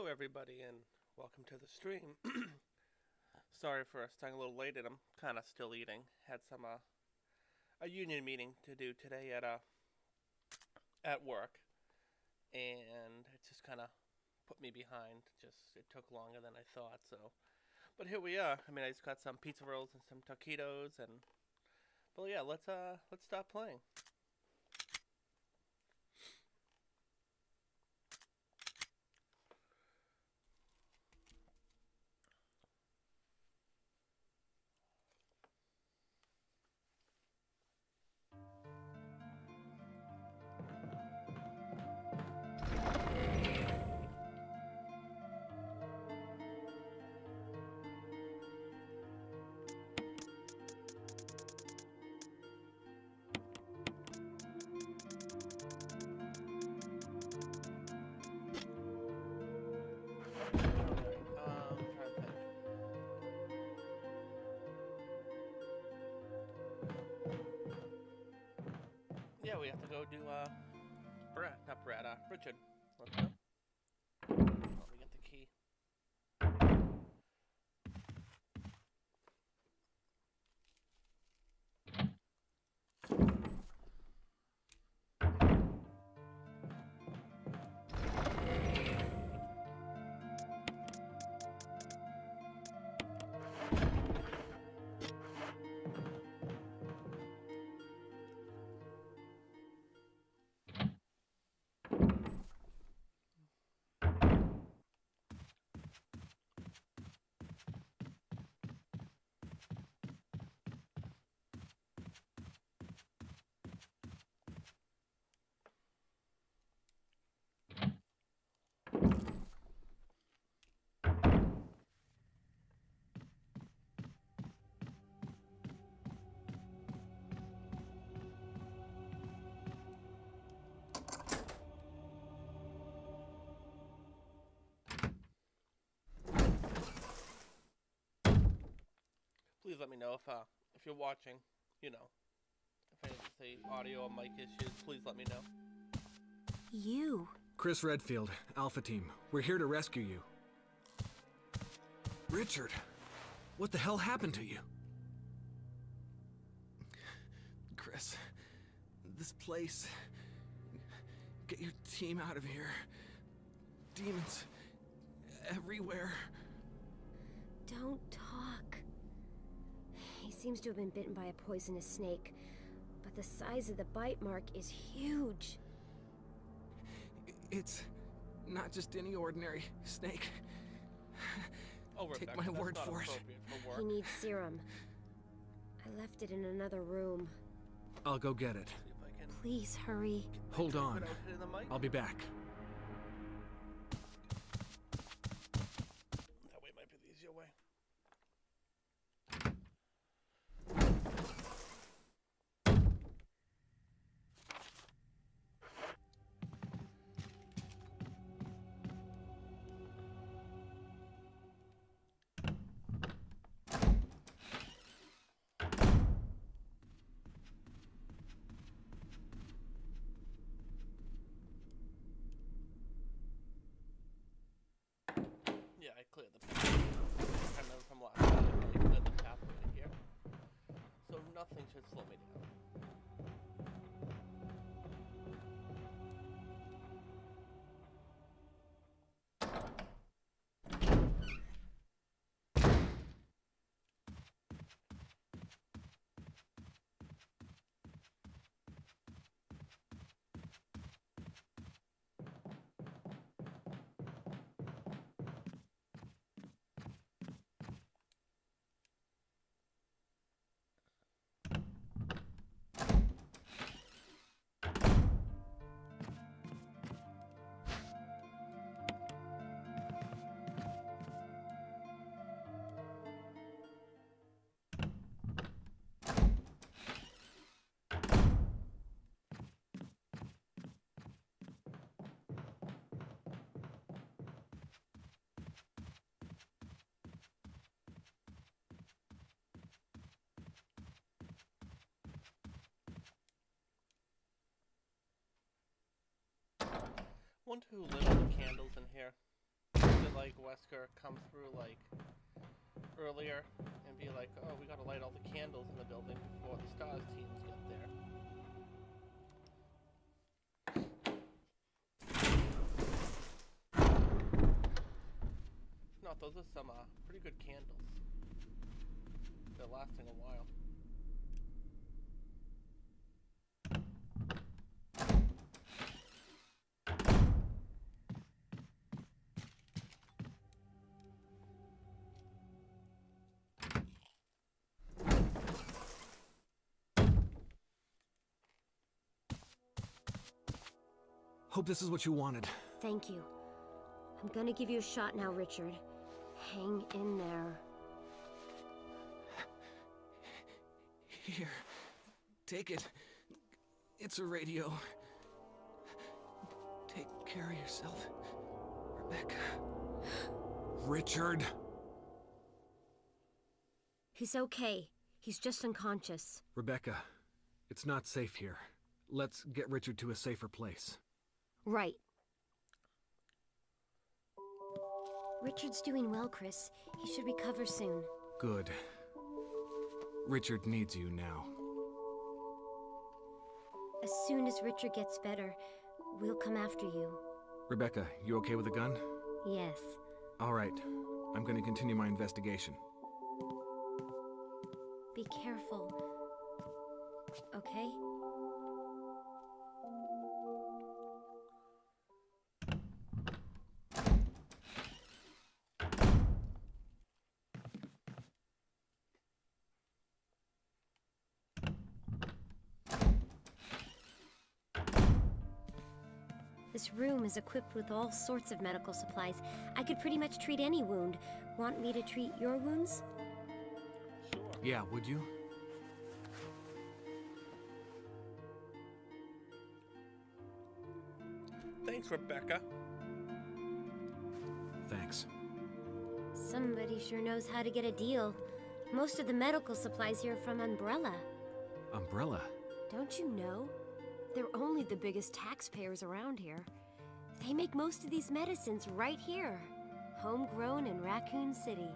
Hello, everybody, and welcome to the stream. Sorry for starting a little late, and I'm kind of still eating. Had some a union meeting to do today at work, and it just kind of put me behind. Just it took longer than I thought. But here we are. I mean, I just got some pizza rolls and some taquitos, and but yeah, let's start playing. Trying to think. Yeah, we have to go do Brad, not Brad, Richard. Let's go. Let me get the key. Please let me know if you're watching. You know, if I say audio or mic issues, please let me know. You. Chris Redfield, Alpha Team. We're here to rescue you. Richard, what the hell happened to you? Chris, this place... Get your team out of here. Demons everywhere. Don't talk. He seems to have been bitten by a poisonous snake, but the size of the bite mark is huge. It's not just any ordinary snake. Oh, Rebecca, Take my that's word not for it. appropriate for work. He needs serum. I left it in another room. I'll go get it. See if I can Please hurry. Hold on. without hitting the mic. I'll be back. That way might be the easier way. Yeah, I cleared the path. I remember from last time, I cleared the pathway to here. So nothing should slow me down. Wonder who lit all the candles in here. it like Wesker come through like earlier and be like, oh, we gotta light all the candles in the building before the STARS teams get there. No, those are some pretty good candles. They're lasting a while. Hope this is what you wanted. Thank you. I'm gonna give you a shot now, Richard. Hang in there. Here. Take it. It's a radio. Take care of yourself, Rebecca. Richard! He's okay. He's just unconscious. Rebecca, it's not safe here. Let's get Richard to a safer place. Right. Richard's doing well, Chris. He should recover soon. Good. Richard needs you now. As soon as Richard gets better, we'll come after you. Rebecca, you okay with a gun? Yes. All right. I'm going to continue my investigation. Be careful. Okay? This room is equipped with all sorts of medical supplies. I could pretty much treat any wound. Want me to treat your wounds? Sure. Yeah, would you? Thanks, Rebecca. Thanks. Somebody sure knows how to get a deal. Most of the medical supplies here are from Umbrella. Umbrella? Don't you know? They're only the biggest taxpayers around here. They make most of these medicines right here, homegrown in Raccoon City.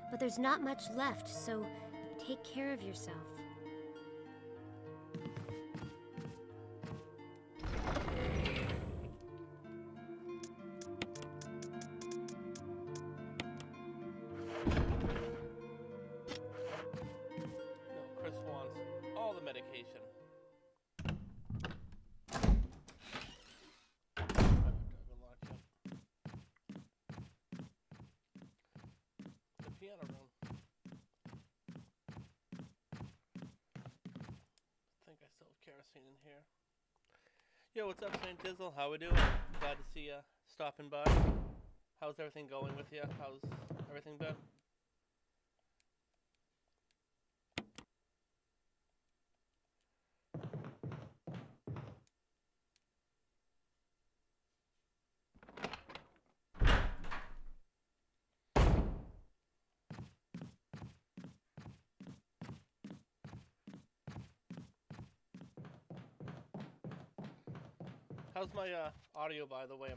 But there's not much left, so take care of yourself. No, Chris wants all the medication. The piano room. I think I still have kerosene in here. Yo, what's up, Saint Dizzle? How we doing? Glad to see ya stopping by. How's everything going with you? How's everything been? How's my audio, by the way?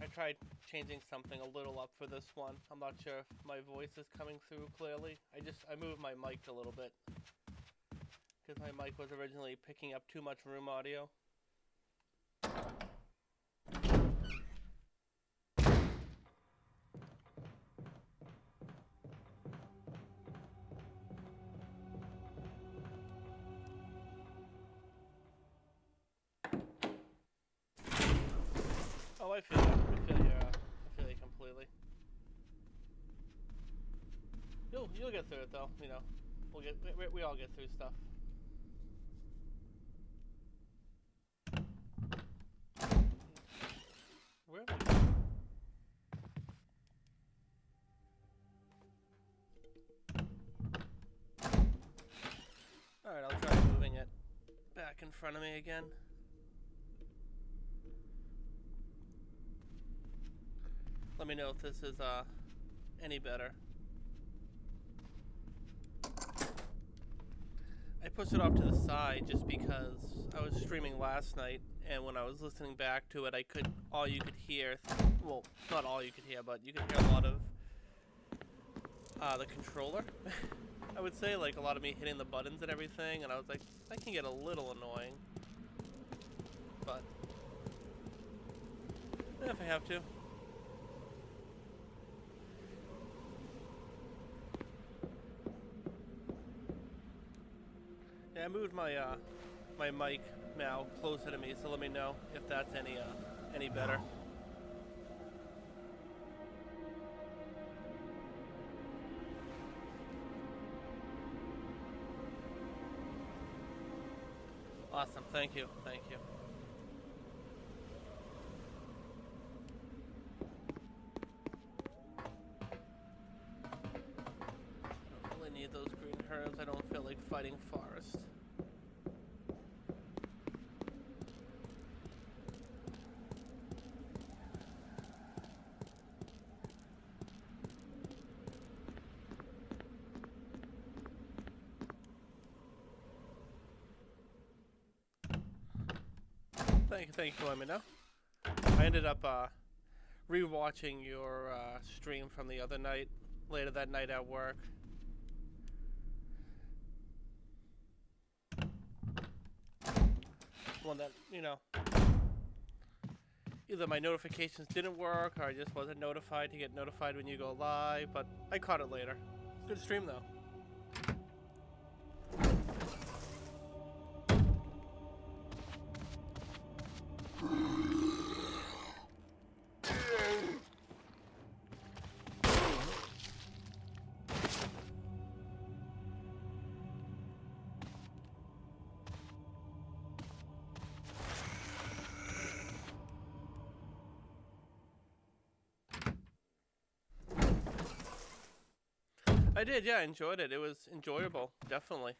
I tried changing something a little up for this one. I'm not sure if my voice is coming through clearly. I moved my mic a little bit because my mic was originally picking up too much room audio. Oh, I feel you. I feel you completely. You'll get through it though. You know, we all get through stuff. Where am I? All right, I'll try moving it back in front of me again. Let me know if this is any better. I pushed it off to the side just because I was streaming last night and when I was listening back to it, all you could hear, well, not all you could hear, but you could hear a lot of the controller. I would say, like, a lot of me hitting the buttons and everything, and I was like, that can get a little annoying. But if I have to. Yeah, I moved my my mic now closer to me, so let me know if that's any better. No. Awesome, thank you, thank you. I don't really need those green herbs. I don't feel like fighting forest. Thank you for letting me know. I ended up rewatching your stream from the other night, later that night at work. One that, you know, either my notifications didn't work or I just wasn't notified to get notified when you go live, but I caught it later. Good stream though. I did, yeah, I enjoyed it. It was enjoyable, definitely.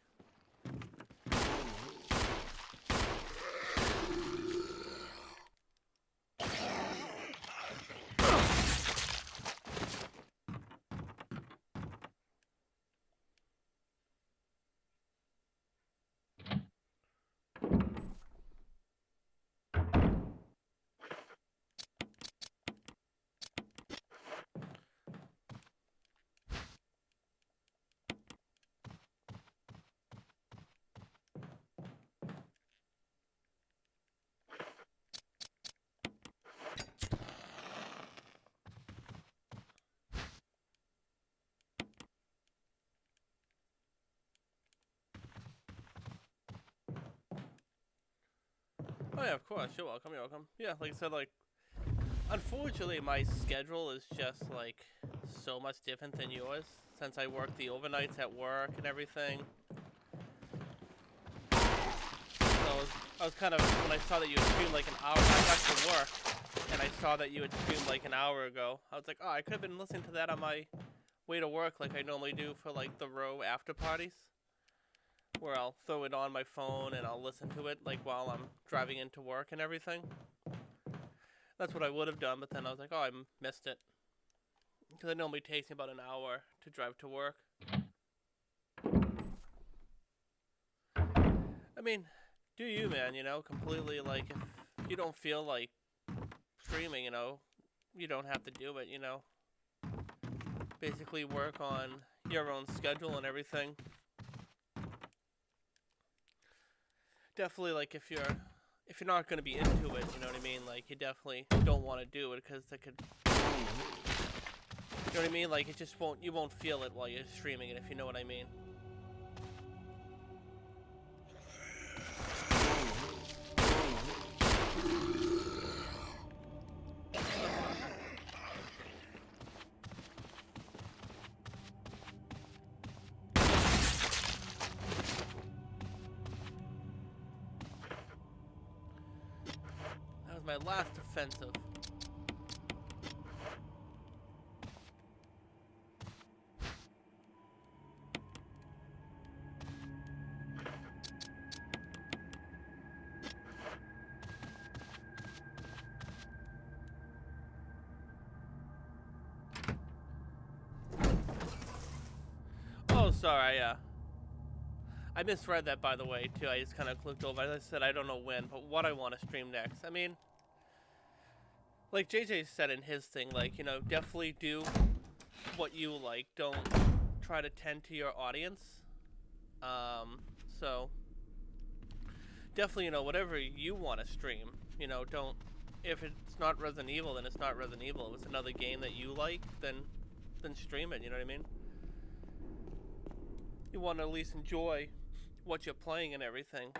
Oh yeah, of course. You're welcome. You're welcome. Yeah, like I said, like, unfortunately, my schedule is just like so much different than yours. Since I work the overnights at work and everything. So I was kind of, when I saw that you had streamed like an hour, I got to work, and I saw that you had streamed like an hour ago. I was like, oh, I could have been listening to that on my way to work, like I normally do for like the row after parties, where I'll throw it on my phone and I'll listen to it like while I'm driving into work and everything. That's what I would have done, but then I was like, oh, I missed it. Because it normally takes me about an hour to drive to work. I mean, do you, man, you know, completely, like, if you don't feel like streaming, you know, you don't have to do it, you know. Basically work on your own schedule and everything. Definitely, like, if you're not going to be into it, you know what I mean? Like, you definitely don't want to do it because it could, you know what I mean? Like, it just won't, you won't feel it while you're streaming it, if you know what I mean. That was my last offensive. Oh, sorry, I misread that, by the way, too. I just kind of clicked over. As I said, I don't know when, but what I want to stream next. I mean, like JJ said in his thing, like, you know, definitely do what you like. Don't try to tend to your audience. So definitely, you know, whatever you want to stream, you know, don't, if it's not Resident Evil, then it's not Resident Evil. If it's another game that you like, then stream it, you know what I mean? You want to at least enjoy what you're playing and everything.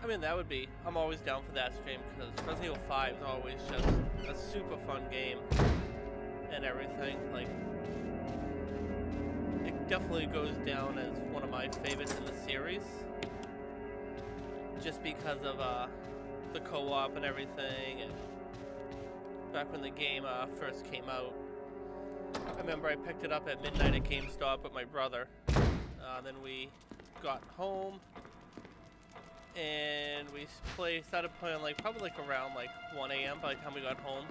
I mean, that would be, I'm always down for that stream, because Resident Evil 5 is always just a super fun game and everything. Like, it definitely goes down as one of my favorites in the series, just because of the co-op and everything. And back when the game first came out, I remember I picked it up at midnight at GameStop with my brother. Then we got home, and we started playing like probably like around like 1 a.m. by the time we got home,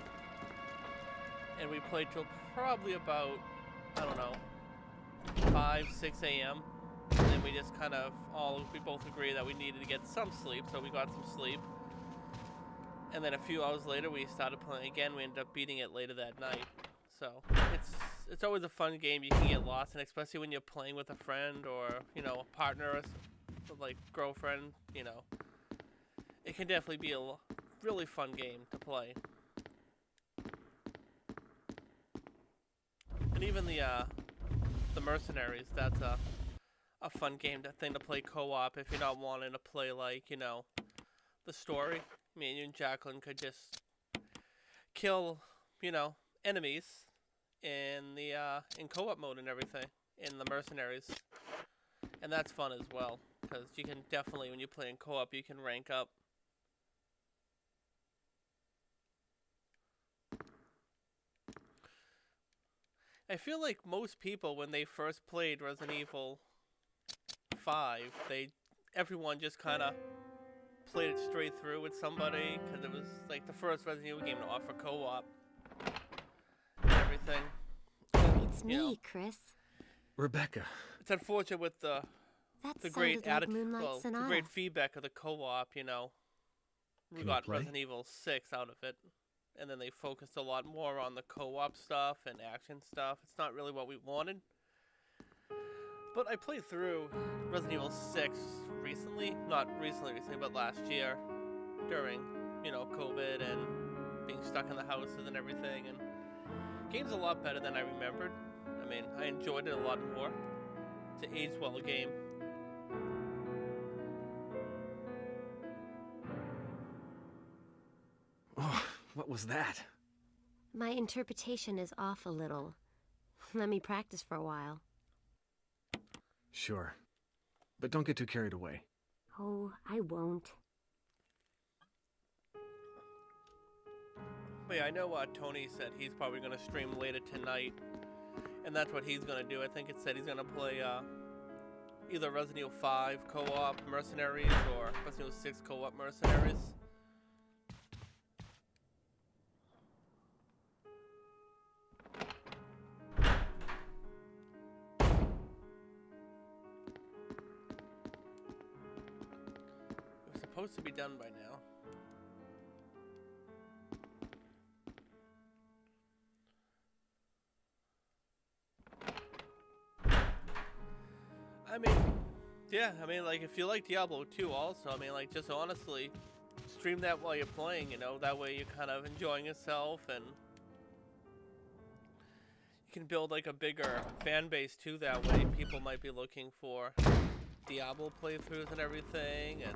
and we played till probably about, I don't know, 5, 6 a.m. And then we just kind of we both agreed that we needed to get some sleep, so we got some sleep. And then a few hours later we started playing again. We ended up beating it later that night. So it's always a fun game. You can get lost in, especially when you're playing with a friend or, you know, a partner or like girlfriend, you know. It can definitely be a really fun game to play. And even the Mercenaries, that's a fun thing to play co-op if you're not wanting to play, like, you know, the story. I mean, you and Jacqueline could just kill, you know, enemies in the in co-op mode and everything in the Mercenaries, and that's fun as well, because you can definitely, when you play in co-op, you can rank up. I feel like most people, when they first played Resident Evil 5, everyone just kind of played it straight through with somebody, because it was like the first Resident Evil game to offer co-op and everything. It's me, Chris. Rebecca. It's unfortunate with the great attitude, the great feedback of the co-op, you know. We got Resident Evil 6 out of it, and then they focused a lot more on the co-op stuff and action stuff. It's not really what we wanted. But I played through Resident Evil 6 recently, not recently, but last year, during, you know, COVID and being stuck in the houses and everything, and the game's a lot better than I remembered. I mean, I enjoyed it a lot more. It's an aged well game. Oh, what was that? My interpretation is off a little. Let me practice for a while. Sure. But don't get too carried away. Oh, I won't. But yeah, I know what Tony said he's probably going to stream later tonight, and that's what he's going to do. I think it said he's going to play either Resident Evil 5 co-op Mercenaries or Resident Evil 6 co-op Mercenaries. It was supposed to be done by now. I mean, yeah, I mean, like, if you like Diablo 2 also, I mean, like, just honestly, stream that while you're playing, you know, that way you're kind of enjoying yourself, and you can build, like, a bigger fan base, too, that way. People might be looking for Diablo playthroughs and everything, and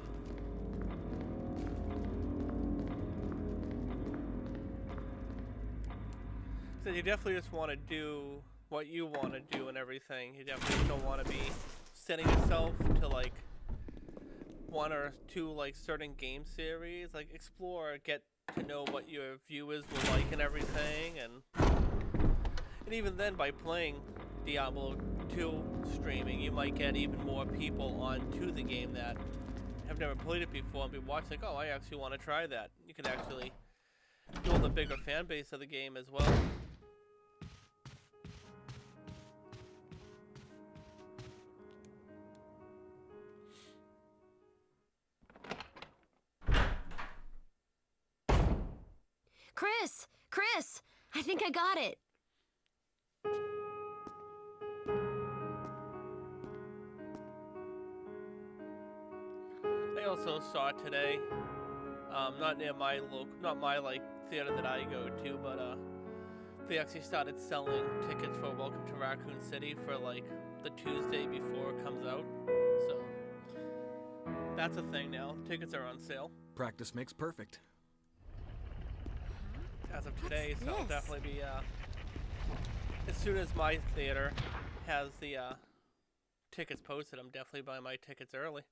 so you definitely just want to do what you want to do and everything. You definitely don't want to be setting yourself to like one or two like certain game series. Like, explore, get to know what your viewers will like and everything, and even then, by playing Diablo to streaming, you might get even more people onto the game that have never played it before and be watching like, oh, I actually want to try that. You can actually build a bigger fan base of the game as well. Chris, I think I got it. I also saw today, not near my not my like theater that I go to, but they actually started selling tickets for Welcome to Raccoon City for like the Tuesday before it comes out. So that's a thing now. Tickets are on sale. Practice makes perfect. As of today, What's so I'll this? definitely be as soon as my theater has the tickets posted, I'm definitely buying my tickets early.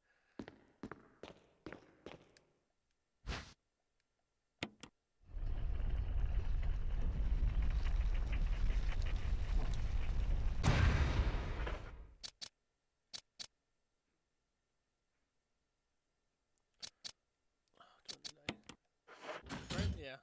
Right? Yeah.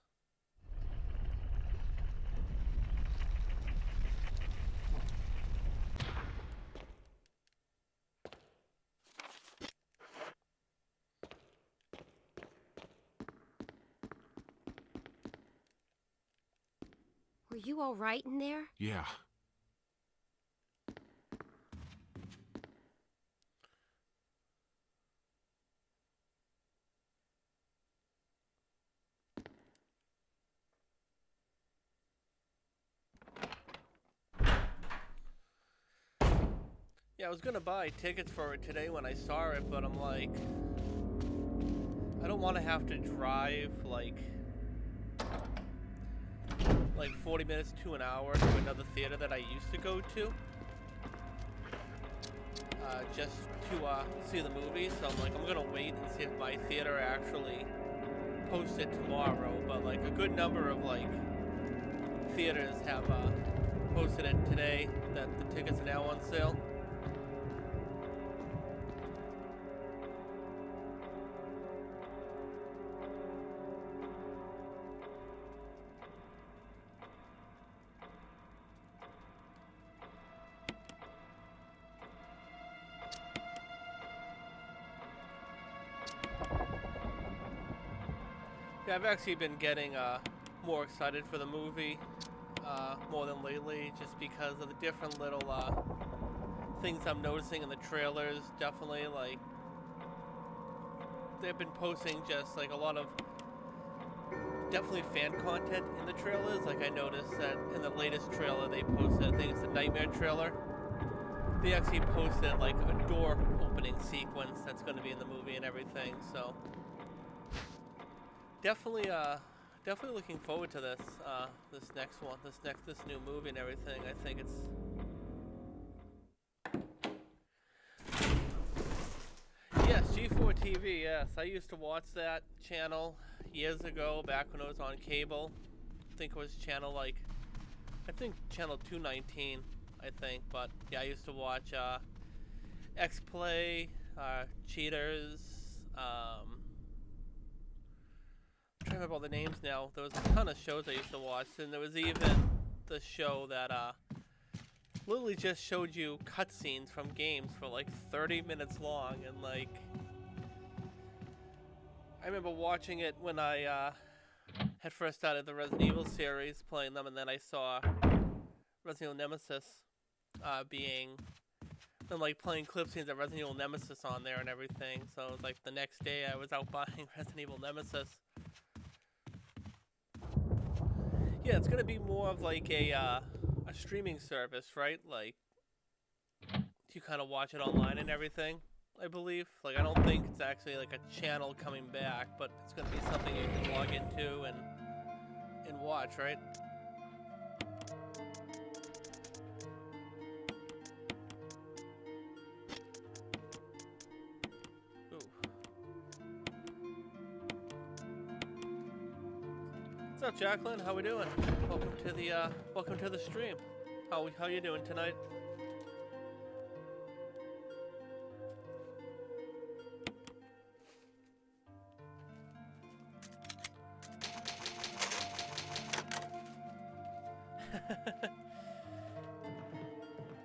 Were you all right in there? Yeah. Yeah, I was gonna buy tickets for it today when I saw it, but I'm like, I don't want to have to drive like 40 minutes to an hour to another theater that I used to go to, just to see the movie. So I'm like, I'm gonna wait and see if my theater actually posts it tomorrow. But like a good number of like theaters have posted it today that the tickets are now on sale. Yeah, I've actually been getting more excited for the movie more than lately, just because of the different little things I'm noticing in the trailers. Definitely, like, they've been posting just like a lot of definitely fan content in the trailers. Like I noticed that in the latest trailer they posted, I think it's the Nightmare trailer, they actually posted like a door opening sequence that's going to be in the movie and everything. So definitely looking forward to this this next one, this new movie and everything. I think it's yes, G4 TV. Yes, I used to watch that channel years ago, back when it was on cable. I think it was channel channel 219. I think, but yeah, I used to watch X-Play, Cheaters. I'm trying to remember all the names now. There was a ton of shows I used to watch, and there was even the show that literally just showed you cutscenes from games for like 30 minutes long, and like I remember watching it when I had first started the Resident Evil series, playing them, and then I saw Resident Evil Nemesis and like playing clip scenes of Resident Evil Nemesis on there and everything. So like the next day I was out buying Resident Evil Nemesis. Yeah, it's gonna be more of like a streaming service, right? Like you kind of watch it online and everything, I believe. Like I don't think it's actually like a channel coming back, but it's gonna be something you can log into and watch, right? What's up, Jacqueline? How we doing? Welcome to the stream. How you doing tonight?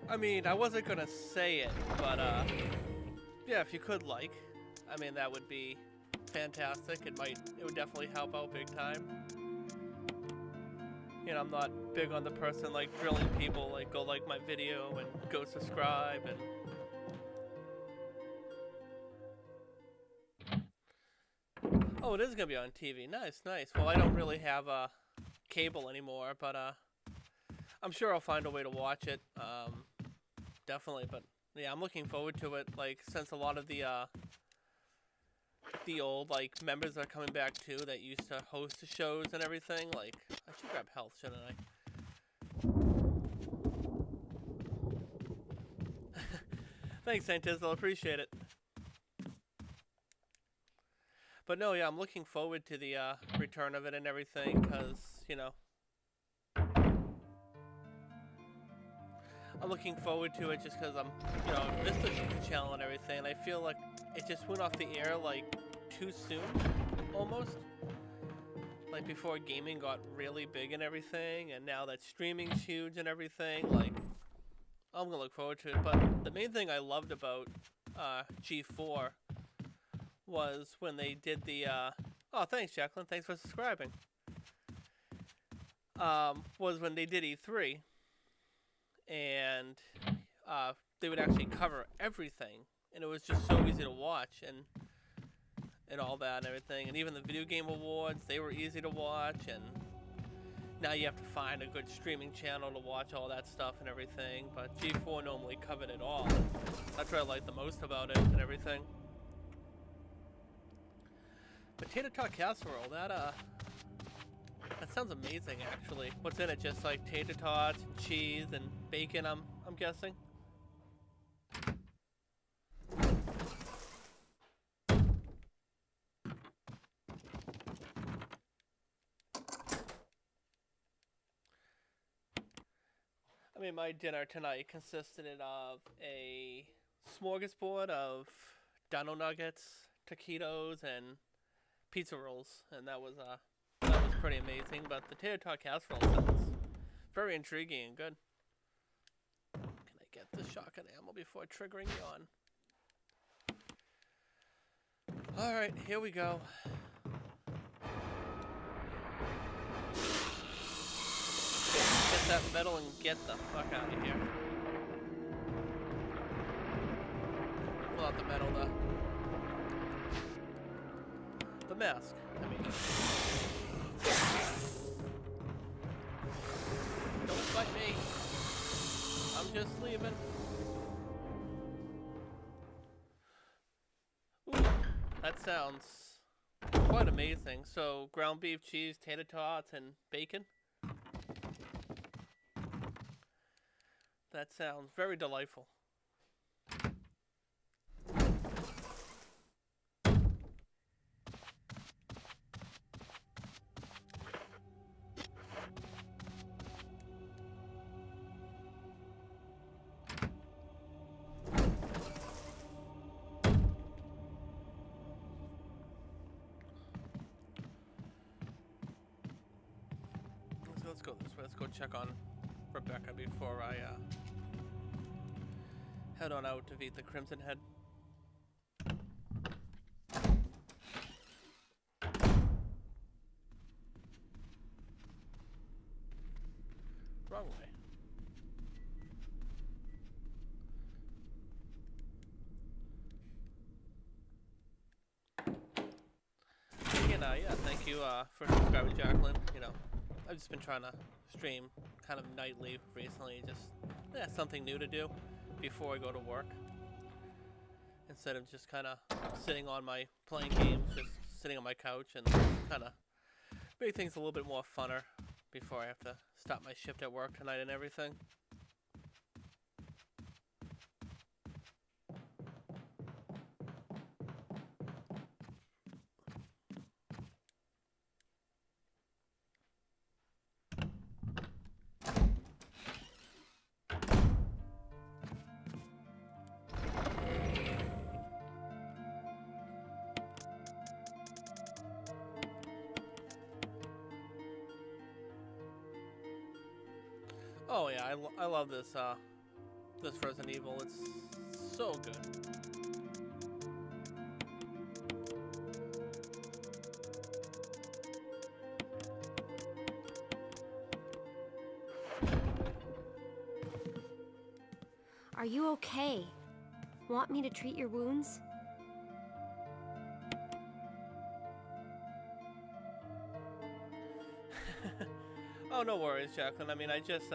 I mean, I wasn't gonna say it, but yeah, if you could like, I mean, that would be fantastic. It would definitely help out big time. You know, I'm not big on the person like drilling people like go like my video and go subscribe and. Oh, it is gonna be on TV. Nice, nice. Well, I don't really have cable anymore, but I'm sure I'll find a way to watch it. Definitely, but yeah, I'm looking forward to it. Like, since a lot of the old like members are coming back too that used to host the shows and everything. Like, I should grab health, shouldn't I? Thanks, Saintizzle. Appreciate it. But no, yeah, I'm looking forward to the return of it and everything, because, you know, I'm looking forward to it just because I'm, you know, missed the channel and everything, and I feel like it just went off the air, like, too soon, almost. Like, before gaming got really big and everything, and now that streaming's huge and everything, like, I'm gonna look forward to it. But the main thing I loved about G4 was when they did the, oh, thanks, Jacqueline, thanks for subscribing, was when they did E3, and they would actually cover everything, and it was just so easy to watch, and all that and everything, and even the video game awards, they were easy to watch, and now you have to find a good streaming channel to watch all that stuff and everything, but G4 normally covered it all. That's what I like the most about it and everything. Potato tot casserole, that sounds amazing, actually. What's in it? Just like tater tots and cheese and bacon, I'm guessing. I mean, my dinner tonight consisted of a smorgasbord of dino nuggets, taquitos, and pizza rolls, and that was pretty amazing. But the tater tot casserole sounds very intriguing and good. Can I get the shotgun ammo before triggering yawn? Alright, here we go. Get that metal and get the fuck out of here. Pull out the metal, the mask, I mean. Don't fight me. I'm just leaving. Ooh, that sounds quite amazing. So, ground beef, cheese, tater tots, and bacon. That sounds very delightful. So let's go this way. Let's go check on Rebecca before I head on out to beat the Crimson Head. Wrong way. Again, yeah, thank you for subscribing, Jacqueline. You know, I've just been trying to stream kind of nightly recently, just something new to do before I go to work, instead of just kind of sitting on my playing games, just sitting on my couch, and kind of make things a little bit more funner before I have to stop my shift at work tonight and everything. Oh yeah, I love this this Resident Evil. It's so good. Are you okay? Want me to treat your wounds? Oh, no worries, Jacqueline. I mean, I just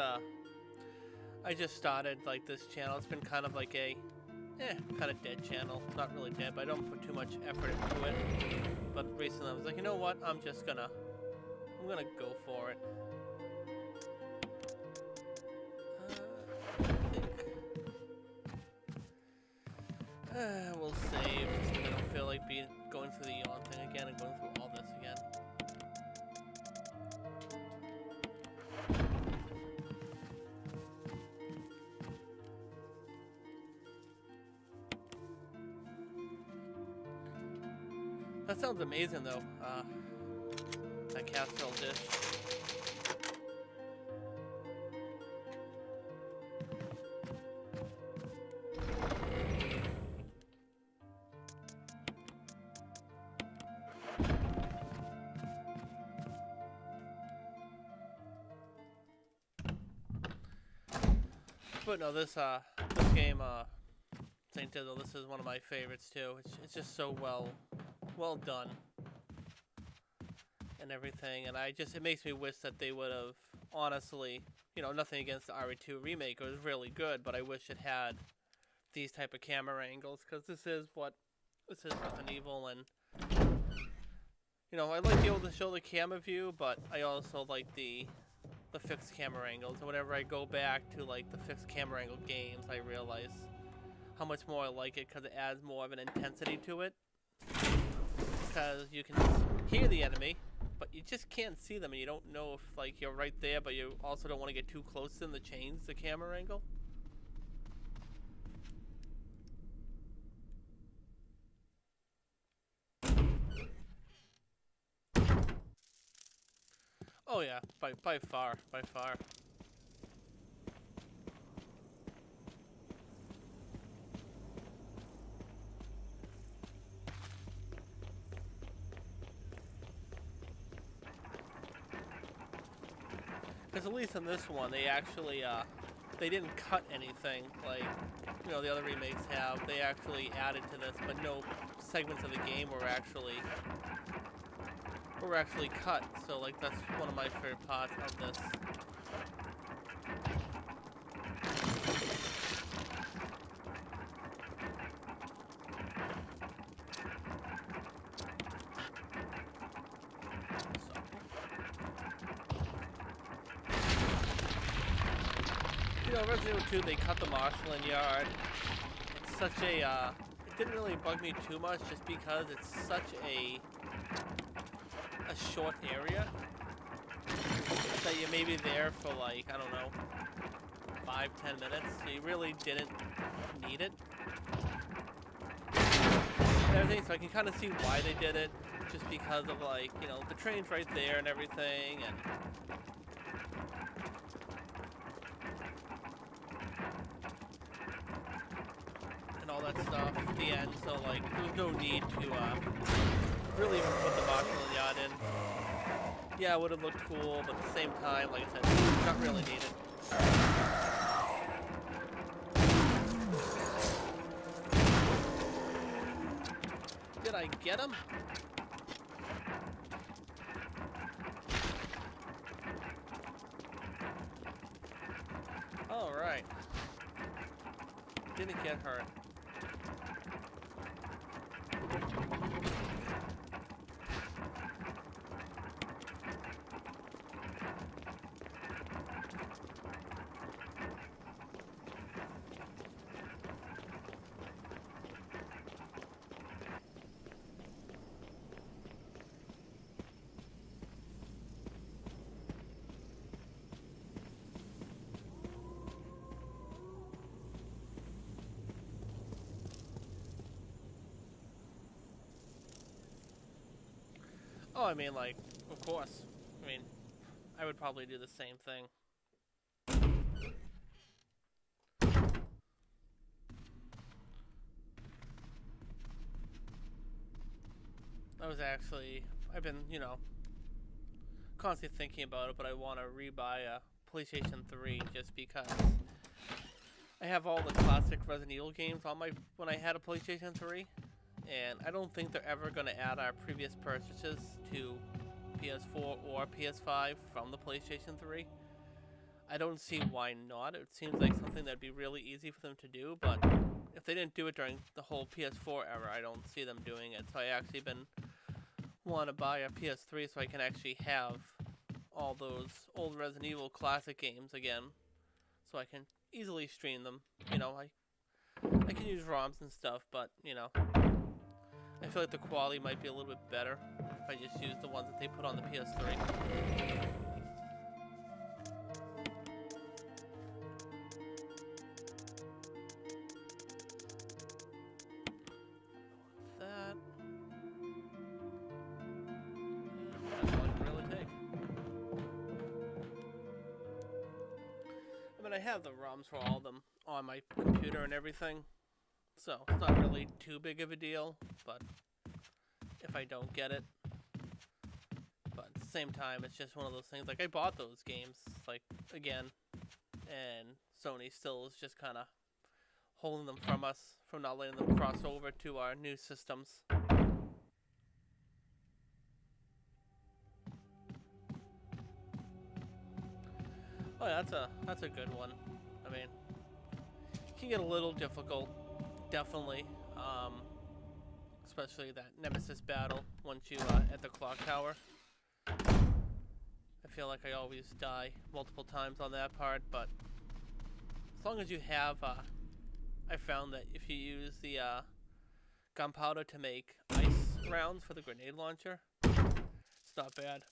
started like this channel. It's been kind of like a, kind of dead channel. Not really dead, but I don't put too much effort into it. But recently I was like, you know what? I'm gonna go for it. We'll save, just 'cause I don't feel like going through the yawn thing again and going through all this again. That sounds amazing though, that casserole dish. But no, this game, Saint Dizzle, this is one of my favorites too. It's just so well done and everything, and it makes me wish that they would have, honestly, you know, nothing against the RE2 remake. It was really good, but I wish it had these type of camera angles, because this is Resident Evil, and you know, I like to be able to show the camera view, but I also like the fixed camera angles. And whenever I go back to like the fixed camera angle games, I realize how much more I like it, because it adds more of an intensity to it. Because you can hear the enemy, but you just can't see them, and you don't know if like you're right there, but you also don't want to get too close to them to change the camera angle. Oh yeah, by far. Because at least in this one, they actually, they didn't cut anything like, you know, the other remakes have. They actually added to this, but no segments of the game were actually cut. So, like, that's one of my favorite parts of this. You know, Resident Evil 2, they cut the marshalling yard. It's such a, it didn't really bug me too much, just because it's such a short area that you may be there for like, I don't know, 5-10 minutes, so you really didn't need it. And everything, so I can kind of see why they did it, just because of like, you know, the train's right there and everything, and all that stuff at the end, so like, there was no need to really even put the marshalling yard in. Yeah, it would have looked cool, but at the same time, like I said, not really needed. Did I get him? Alright. Didn't get hurt. Oh, I mean, like, of course. I mean, I would probably do the same thing. I was actually, I've been, constantly thinking about it, but I want to rebuy a PlayStation 3 just because I have all the classic Resident Evil games on when I had a PlayStation 3, and I don't think they're ever going to add our previous purchases to PS4 or PS5 from the PlayStation 3. I don't see why not. It seems like something that'd be really easy for them to do, but if they didn't do it during the whole PS4 era, I don't see them doing it. So I actually want to buy a PS3 so I can actually have all those old Resident Evil classic games again, so I can easily stream them. I can use ROMs and stuff, but I feel like the quality might be a little bit better if I just use the ones that they put on the PS3. That. That's all I can really take. I mean, I have the ROMs for all of them on my computer and everything, so it's not really too big of a deal, but if I don't get it. But at the same time, it's just one of those things, like I bought those games, like, again, and Sony still is just kind of holding them from us, from not letting them cross over to our new systems. Oh yeah, that's a good one. I mean, it can get a little difficult, definitely. Especially that Nemesis battle once you at the clock tower. I feel like I always die multiple times on that part, but as long as you have, I found that if you use the gunpowder to make ice rounds for the grenade launcher, it's not bad.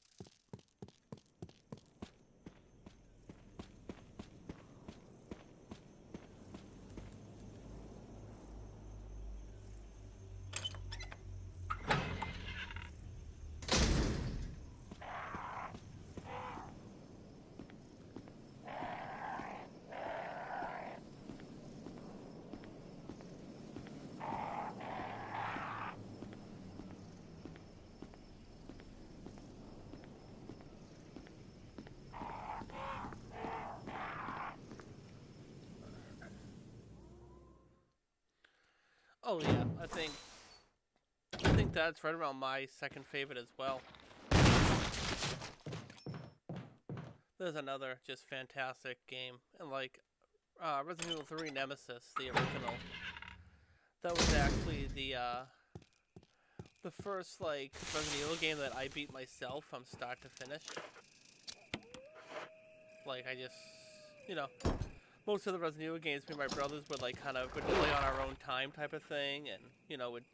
Oh yeah, I think that's right around my second favorite as well. There's another just fantastic game, and like Resident Evil 3 Nemesis, the original. That was actually the first like Resident Evil game that I beat myself from start to finish. Like I just, most of the Resident Evil games, me and my brothers would like would play on our own time type of thing, and would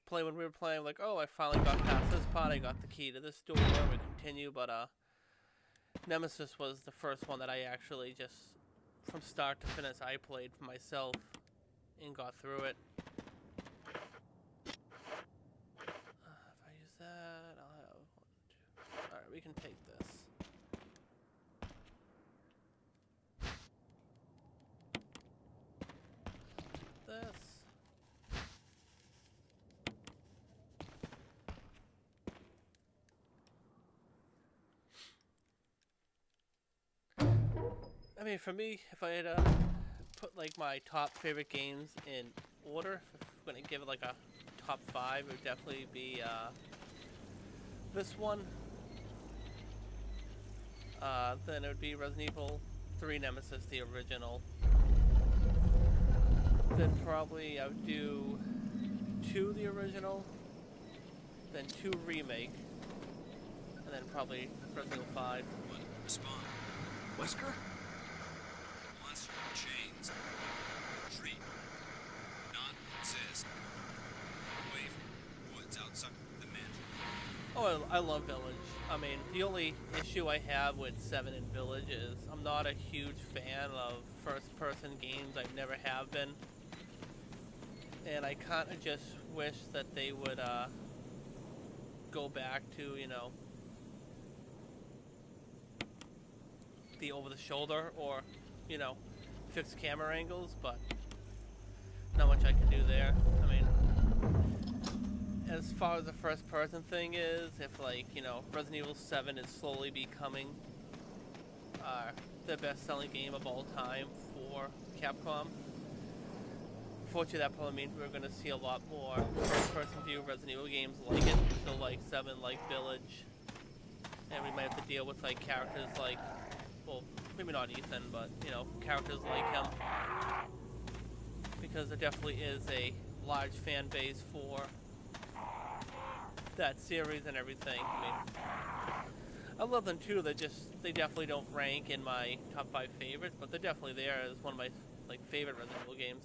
play when we were playing. Like, oh, I finally got past this part, I got the key to this door, we continue. But Nemesis was the first one that I actually just from start to finish I played for myself and got through it. If I use that, I'll have 1, 2. All right, we can take this. I mean, for me, if I had put like my top favorite games in order, if I'm gonna give it like a top 5, it would definitely be this one. Then it would be Resident Evil 3 Nemesis, the original. Then probably I would do 2, the original. Then 2 Remake. And then probably Resident Evil 5. What? Respond. Wesker? Monster chains. Retreat. Not exist. Away from woods outside the mansion. Oh, I love Village. I mean, the only issue I have with 7 in Village is I'm not a huge fan of first-person games. I never have been. And I kind of just wish that they would go back to, the over-the-shoulder or, fixed camera angles, but not much I can do there. I mean, as far as the first person thing is, if like, you know, Resident Evil 7 is slowly becoming the best selling game of all time for Capcom, unfortunately that probably means we're going to see a lot more first person view Resident Evil games like it. So like 7, like Village, and we might have to deal with like characters like, well, maybe not Ethan, but you know, characters like him, because there definitely is a large fan base for that series and everything. I mean, I love them too. They definitely don't rank in my top 5 favorites, but they're definitely there as one of my like favorite Resident Evil games.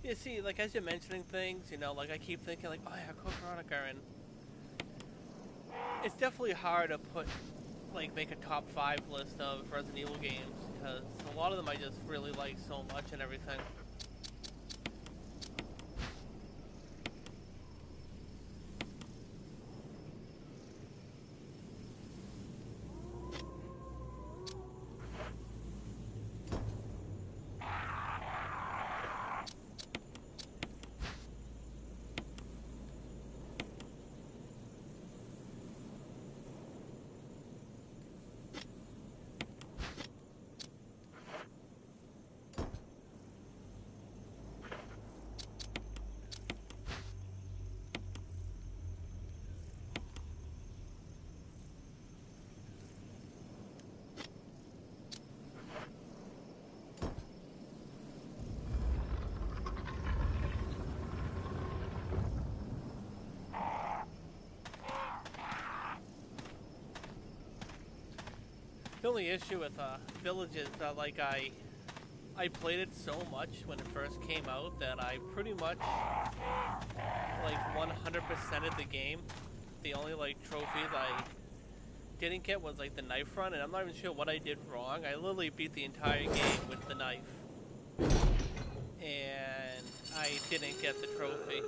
You see, like as you're mentioning things, you know, like I keep thinking like, oh yeah, Code Veronica, and it's definitely hard to put, like, make a top 5 list of Resident Evil games, because a lot of them I just really like so much and everything. The only issue with Village is that, like, I played it so much when it first came out that I pretty much, like, 100%ed the game. The only, like, trophies I didn't get was, like, the knife run, and I'm not even sure what I did wrong. I literally beat the entire game with the knife, and I didn't get the trophy.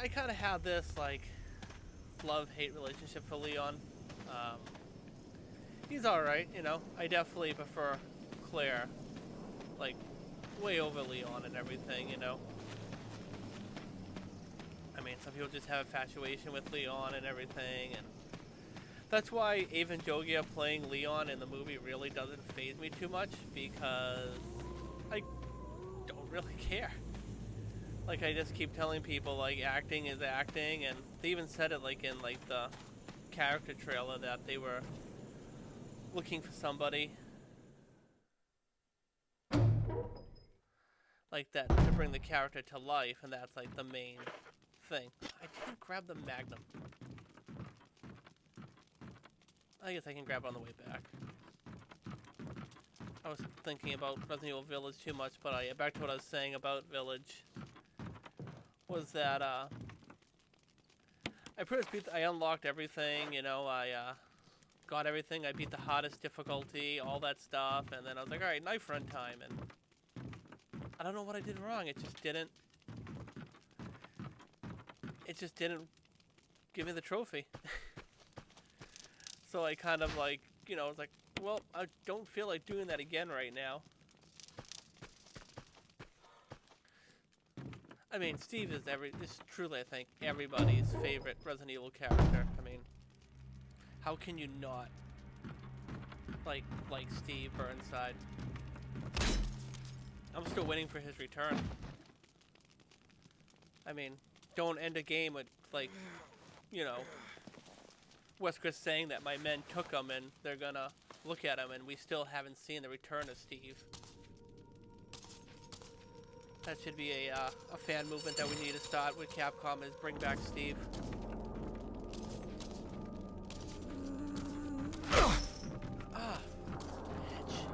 I kind of have this, like, love-hate relationship for Leon. He's alright, you know. I definitely prefer Claire, like, way over Leon and everything, you know. I mean, some people just have infatuation with Leon and everything, and that's why Ava and Jogia playing Leon in the movie really doesn't faze me too much, because I don't really care. Like, I just keep telling people, like, acting is acting, and they even said it, like, in, like, the character trailer that they were looking for somebody like that to bring the character to life, and that's, like, the main thing. I didn't grab the Magnum. I guess I can grab it on the way back. I was thinking about Resident Evil Village too much, but back to what I was saying about Village. Was that, I pretty much I unlocked everything, you know, I, got everything, I beat the hardest difficulty, all that stuff, and then I was like, alright, knife run time, and I don't know what I did wrong, it just didn't give me the trophy. So I kind of, like, you know, I was like, well, I don't feel like doing that again right now. I mean, Steve is truly, I think, everybody's favorite Resident Evil character. I mean, how can you not like Steve Burnside? I'm still waiting for his return. I mean, don't end a game with, like, you know, Wesker saying that my men took him and they're gonna look at him, and we still haven't seen the return of Steve. That should be a fan movement that we need to start with Capcom, is bring back Steve. Ah, bitch.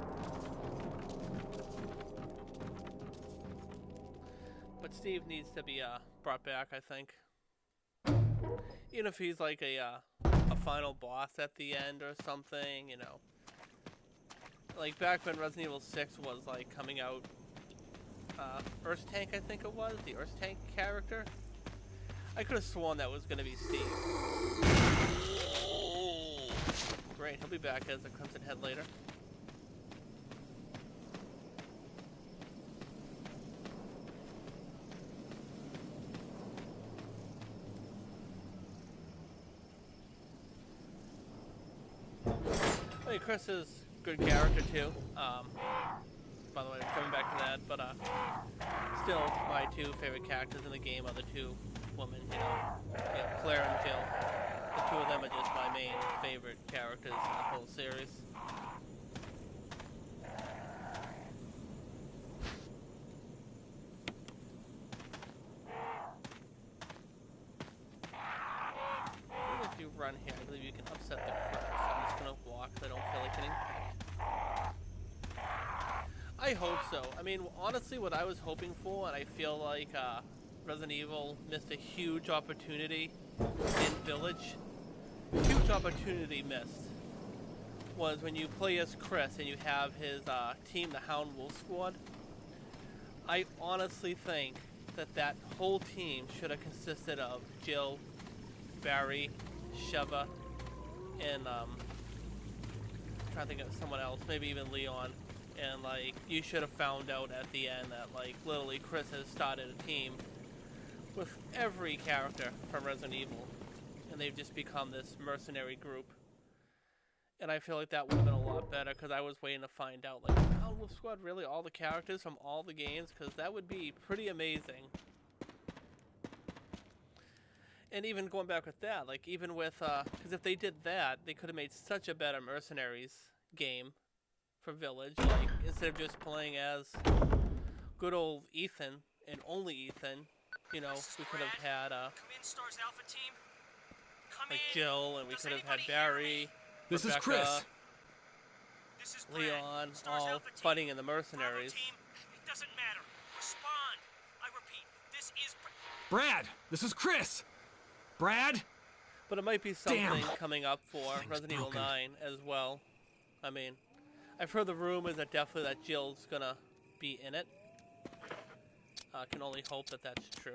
But Steve needs to be brought back, I think. Even if he's like a final boss at the end or something, you know. Like back when Resident Evil 6 was like coming out, Earth Tank, I think it was, the Earth Tank character. I could have sworn that was going to be Steve. Great, he'll be back as a Crimson Head later. I mean, Chris is a good character too. By the way, coming back to that, but still, my two favorite characters in the game are the two women, Claire and Jill. The two of them are just my main favorite characters in the whole series. Even if you run here, I believe you can upset the crowd, so I'm just gonna walk because I don't feel like getting picked. I hope so. I mean, honestly, what I was hoping for, and I feel like Resident Evil missed a huge opportunity in Village. Huge opportunity missed was when you play as Chris and you have his team, the Hound Wolf Squad. I honestly think that that whole team should have consisted of Jill, Barry, Sheva, and I'm trying to think of someone else, maybe even Leon. And like, you should have found out at the end that like literally Chris has started a team with every character from Resident Evil, and they've just become this mercenary group. And I feel like that would have been a lot better, because I was waiting to find out, like, Hound Wolf Squad, really all the characters from all the games, because that would be pretty amazing. And even going back with that, like, even with, because if they did that, they could have made such a better Mercenaries game for Village. Like, instead of just playing as good old Ethan, and only Ethan, you know, we could have had, Come in, Stars Alpha team. Come like, in. Jill, and we Does could have had anybody hear Barry, me? This is Rebecca, Chris. This is Brad. Leon, Stars all Alpha team. fighting in the Bravo Mercenaries. team. It doesn't matter. Respond. I repeat, this is Brad, this is Chris. Brad? But it might be something Damn. coming up for Thing's Resident Evil broken. 9 as well. I mean, I've heard the rumors that definitely that Jill's gonna be in it. I can only hope that that's true.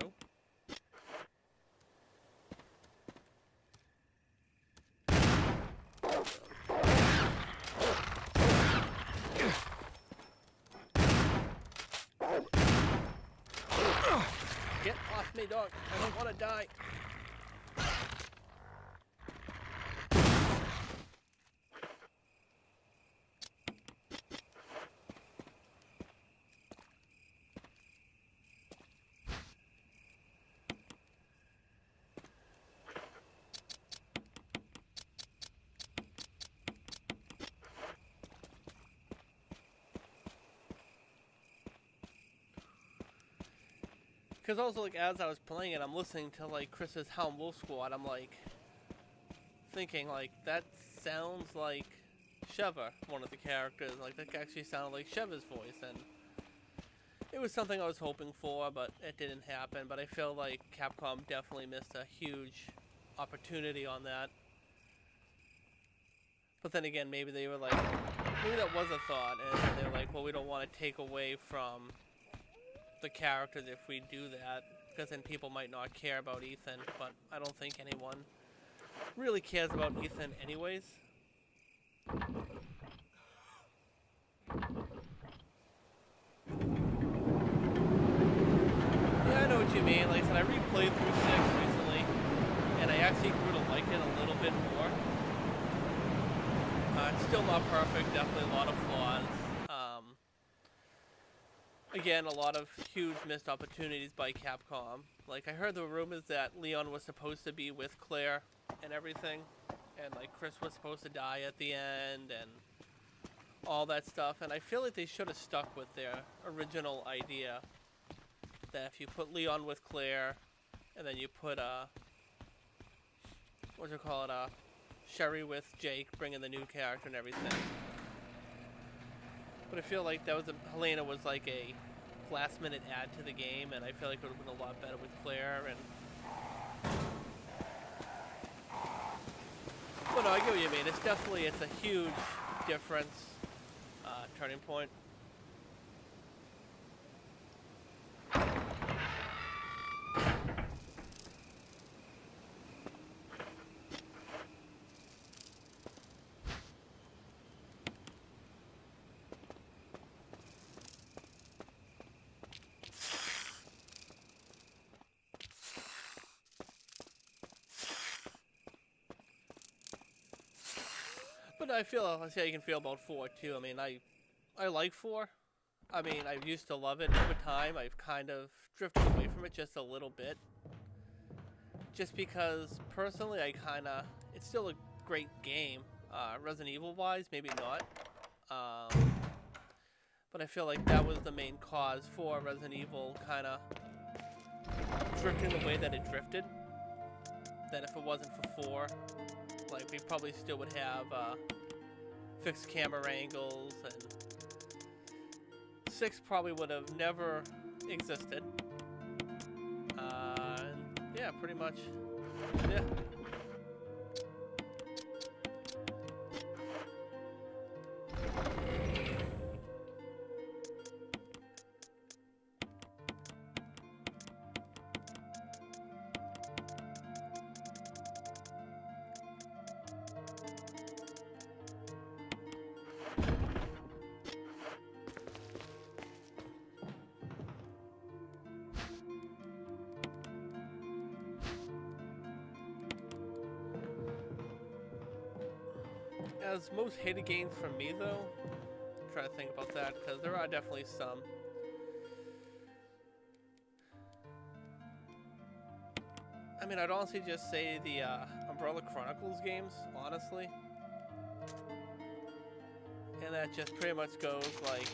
Get off me, dog. I don't want to die. Because also, like, as I was playing it, I'm listening to, like, Chris's Hound Wolf Squad. I'm, like, thinking, like, that sounds like Sheva, one of the characters. Like, that actually sounded like Sheva's voice. And it was something I was hoping for, but it didn't happen. But I feel like Capcom definitely missed a huge opportunity on that. But then again, maybe they were like, maybe that was a thought. And they were like, well, we don't want to take away from the characters if we do that, because then people might not care about Ethan. But I don't think anyone really cares about Ethan anyways. Yeah, I know what you mean. Like I said, I replayed through 6 recently, and I actually grew to like it a little bit more. It's still not perfect, definitely a lot of flaws. Again, a lot of huge missed opportunities by Capcom. Like, I heard the rumors that Leon was supposed to be with Claire and everything, and like Chris was supposed to die at the end, and all that stuff. And I feel like they should have stuck with their original idea, that if you put Leon with Claire, and then you put Sherry with Jake, bringing the new character and everything. But I feel like that was Helena was like a last-minute add to the game, and I feel like it would have been a lot better with Claire. And but no, I get what you mean. It's a huge difference, turning point. But I feel I see how you can feel about 4 too. I mean, I like 4. I mean, I used to love it. Over time, I've kind of drifted away from it just a little bit. Just because, personally, it's still a great game. Resident Evil wise, maybe not. But I feel like that was the main cause for Resident Evil kind of drifting the way that it drifted. That if it wasn't for 4, like, we probably still would have fixed camera angles, and 6 probably would have never existed. And yeah, pretty much. Yeah. As most hated games for me, though, I'm trying to think about that, because there are definitely some. I mean, I'd honestly just say the Umbrella Chronicles games, honestly. And that just pretty much goes like,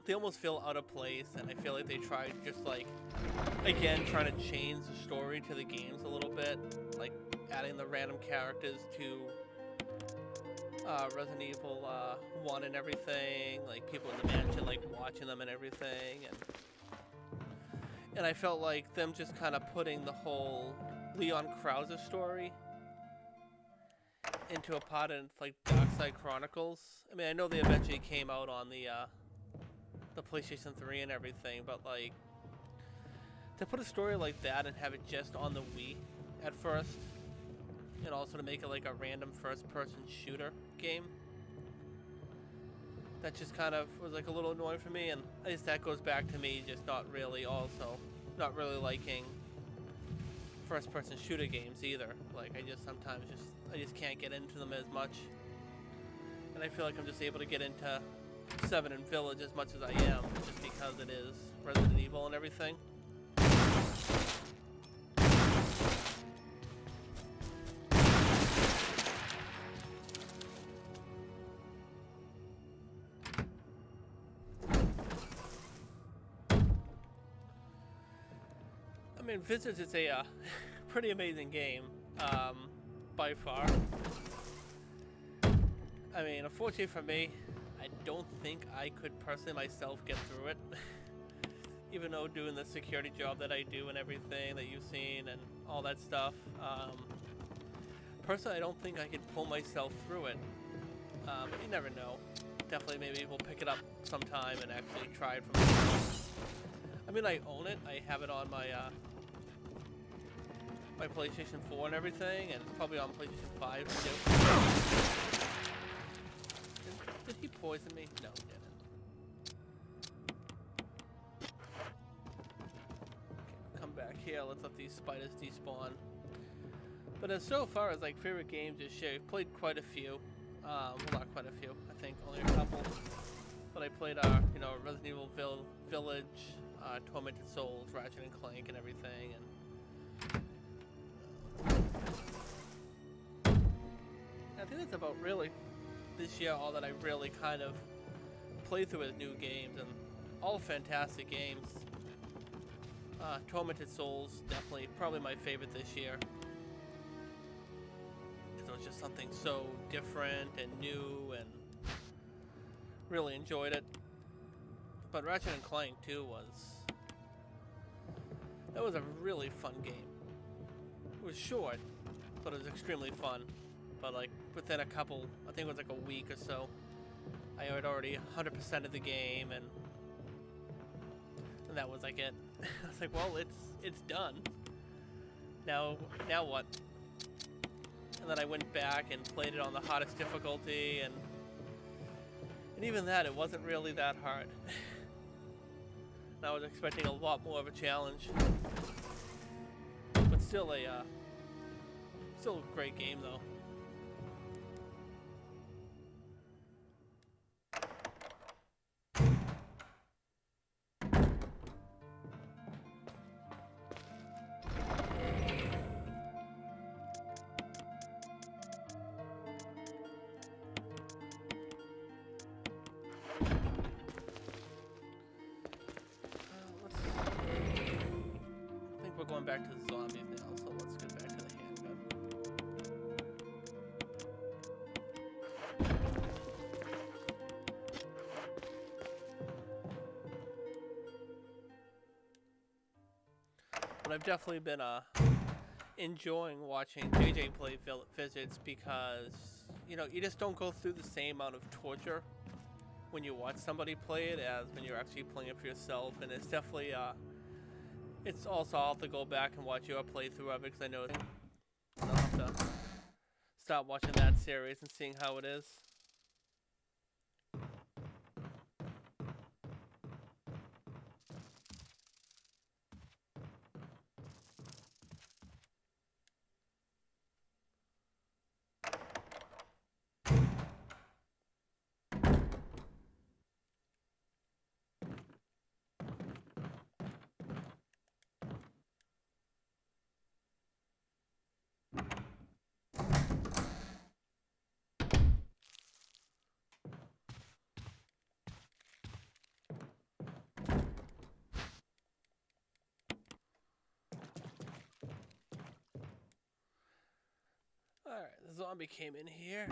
they almost feel out of place, and I feel like they tried just like, again, trying to change the story to the games a little bit, like adding the random characters to Resident Evil 1 and everything, like people in the mansion like watching them and everything, and I felt like them just kind of putting the whole Leon Krauser story into a pot in like Darkside Chronicles. I mean, I know they eventually came out on the PlayStation 3 and everything, but like to put a story like that and have it just on the Wii at first, and also to make it like a random first-person shooter game, that just kind of was like a little annoying for me, and I guess that goes back to me just not really liking first-person shooter games either. Like I just can't get into them as much, and I feel like I'm just able to get into 7 and Village as much as I am, just because it is Resident Evil and everything. I mean, Visage is a pretty amazing game, by far. I mean, unfortunately for me, I don't think I could personally myself get through it. Even though doing the security job that I do and everything that you've seen and all that stuff, personally I don't think I could pull myself through it. But you never know. Definitely maybe we'll pick it up sometime and actually try it for myself. I mean, I own it. I have it on my my PlayStation 4 and everything, and it's probably on PlayStation 5 too. Did he poison me? No, he didn't. Okay, come back here. Let's let these spiders despawn. But as so far as like favorite games this year, I've played quite a few. Well, not quite a few. I think only a couple. But I played Resident Evil Village, Tormented Souls, Ratchet and Clank, and everything. And I think that's about really this year all that I really kind of played through as new games, and all fantastic games. Tormented Souls, definitely probably my favorite this year, because it was just something so different and new, and really enjoyed it. But Ratchet and Clank too that was a really fun game. It was short, but it was extremely fun. But like within I think it was like a week or so, I had already 100% of the game, and that was like it. I was like, well, it's done. Now what? And then I went back and played it on the hardest difficulty, and even that, it wasn't really that hard. And I was expecting a lot more of a challenge, but still Still a great game though. I think we're going back to the zombies now, so let's get back to the handgun. But I've definitely been enjoying watching JJ play Visits because, you know, you just don't go through the same amount of torture when you watch somebody play it as when you're actually playing it for yourself. And it's definitely it's also, I'll have to go back and watch your playthrough of it because I know I'll have to start watching that series and seeing how it is. Alright, the zombie came in here.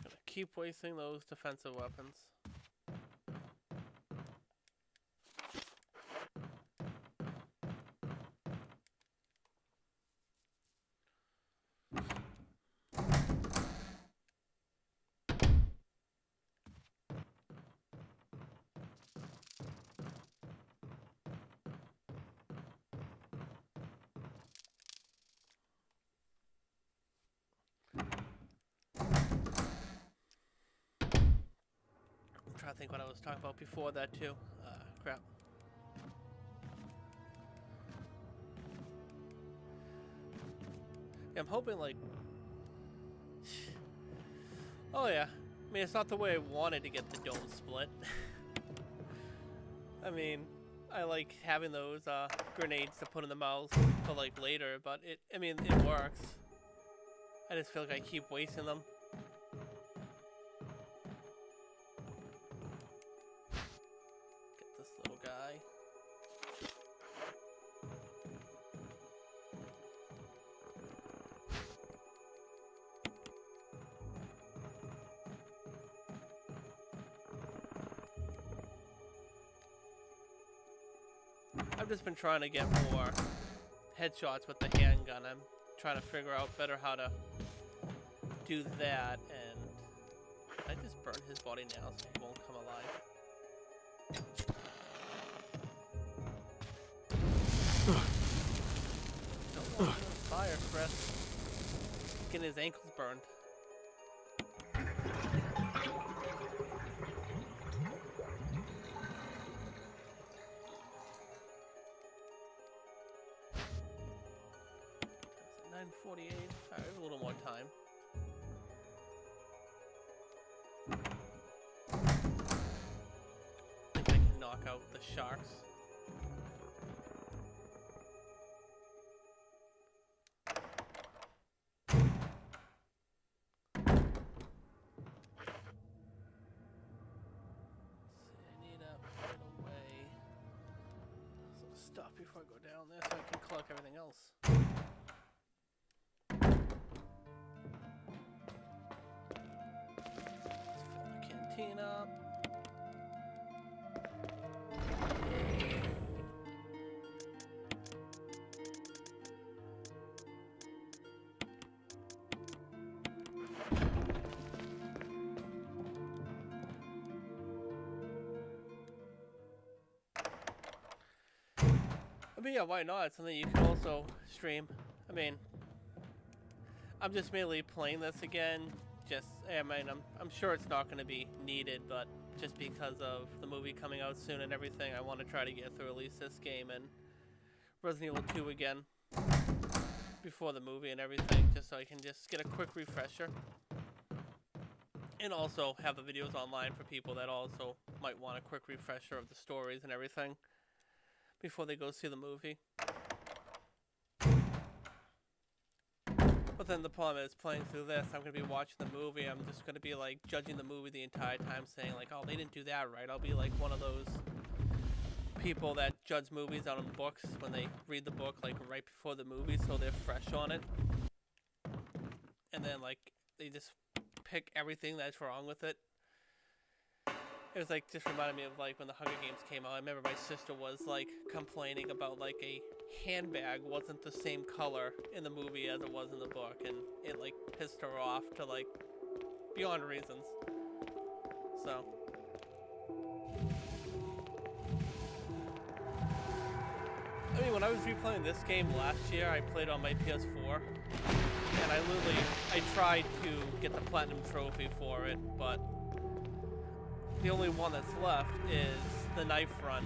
Just gonna keep wasting those defensive weapons. I'm trying to think what I was talking about before that too. Crap. Yeah, I'm hoping like... Oh yeah. I mean, it's not the way I wanted to get the dome split. I mean, I like having those grenades to put in the mouth for like later, but it works. I just feel like I keep wasting them. Get this little guy. I've just been trying to get more headshots with the handgun. I'm trying to figure out better how to do that, and I just burn his body now so he won't come alive. Don't want him on fire, Chris. Getting his ankles burned. That's at 9:48. Alright, we have a little more time. I think I can knock out the sharks. Stuff before I go down there so I can collect everything else. Let's fill the canteen up. I mean, yeah, why not? It's something you can also stream. I mean, I'm just mainly playing this again. I mean, I'm sure it's not going to be needed, but just because of the movie coming out soon and everything, I want to try to get through at least this game and Resident Evil 2 again before the movie and everything, just so I can just get a quick refresher. And also have the videos online for people that also might want a quick refresher of the stories and everything before they go see the movie. But then the problem is, playing through this, I'm going to be watching the movie, I'm just going to be like judging the movie the entire time, saying like, oh, they didn't do that right. I'll be like one of those people that judge movies out on books when they read the book like right before the movie, so they're fresh on it. And then like they just pick everything that's wrong with it. It was like, just reminded me of like when the Hunger Games came out. I remember my sister was like complaining about like a handbag wasn't the same color in the movie as it was in the book, and it like pissed her off to like beyond reasons. So I mean, when I was replaying this game last year, I played on my PS4, and I tried to get the Platinum Trophy for it, but the only one that's left is the knife run,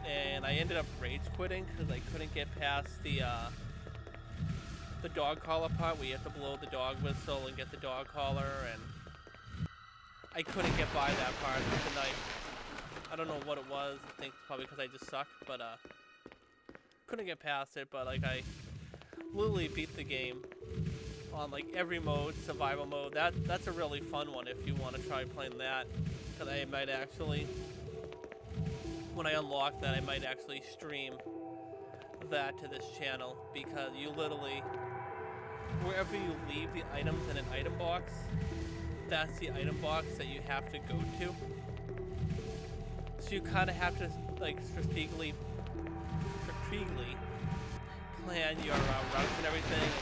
and I ended up rage quitting because I couldn't get past the dog collar part where you have to blow the dog whistle and get the dog collar, and I couldn't get by that part with the knife. I don't know what it was. I think it's probably because I just suck, but couldn't get past it. But like I literally beat the game on like every mode, survival mode. That's a really fun one if you want to try playing that. Because I might actually, when I unlock that, I might actually stream that to this channel, because you literally, wherever you leave the items in an item box, that's the item box that you have to go to. So you kind of have to like strategically plan your routes and everything, and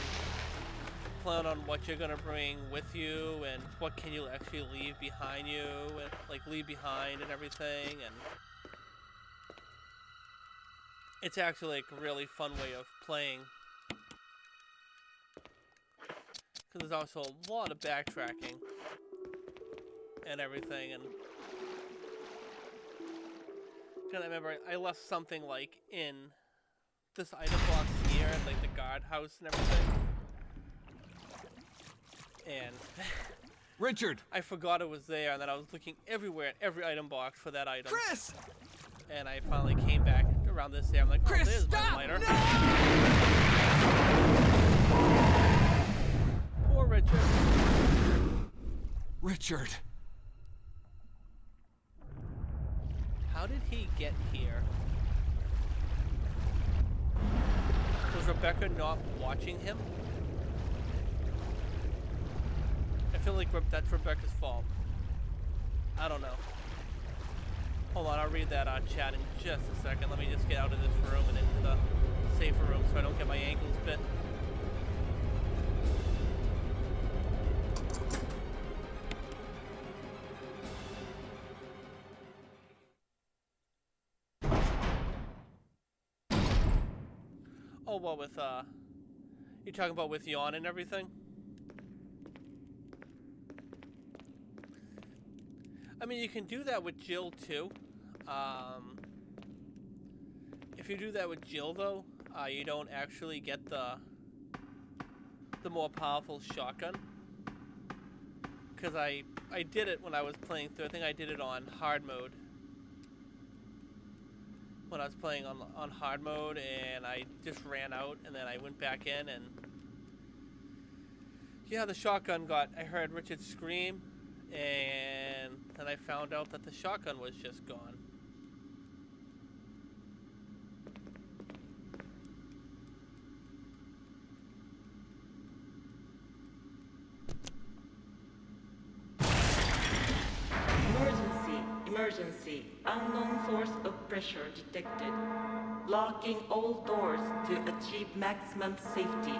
plan on what you're gonna bring with you and what can you actually leave behind you, and like leave behind and everything. And it's actually like a really fun way of playing, because there's also a lot of backtracking and everything. And I remember I left something like in this item box here, like the guardhouse and everything, and Richard! I forgot it was there, and then I was looking everywhere at every item box for that item. Chris! And I finally came back around this area. I'm like, oh, Chris, there's stop! my lighter. No! Poor Richard. Richard. How did he get here? Was Rebecca not watching him? I feel like that's Rebecca's fault. I don't know. Hold on, I'll read that chat in just a second. Let me just get out of this room and into the safer room so I don't get my ankles bit. Oh, what with, you talking about with Yawn and everything? I mean, you can do that with Jill, too. If you do that with Jill, though, you don't actually get the more powerful shotgun. Because I did it when I was playing through. I think I did it on hard mode. When I was playing on hard mode, and I just ran out, and then I went back in, and yeah, the shotgun I heard Richard scream, and then I found out that the shotgun was just gone. Emergency. Unknown source of pressure detected. Locking all doors to achieve maximum safety.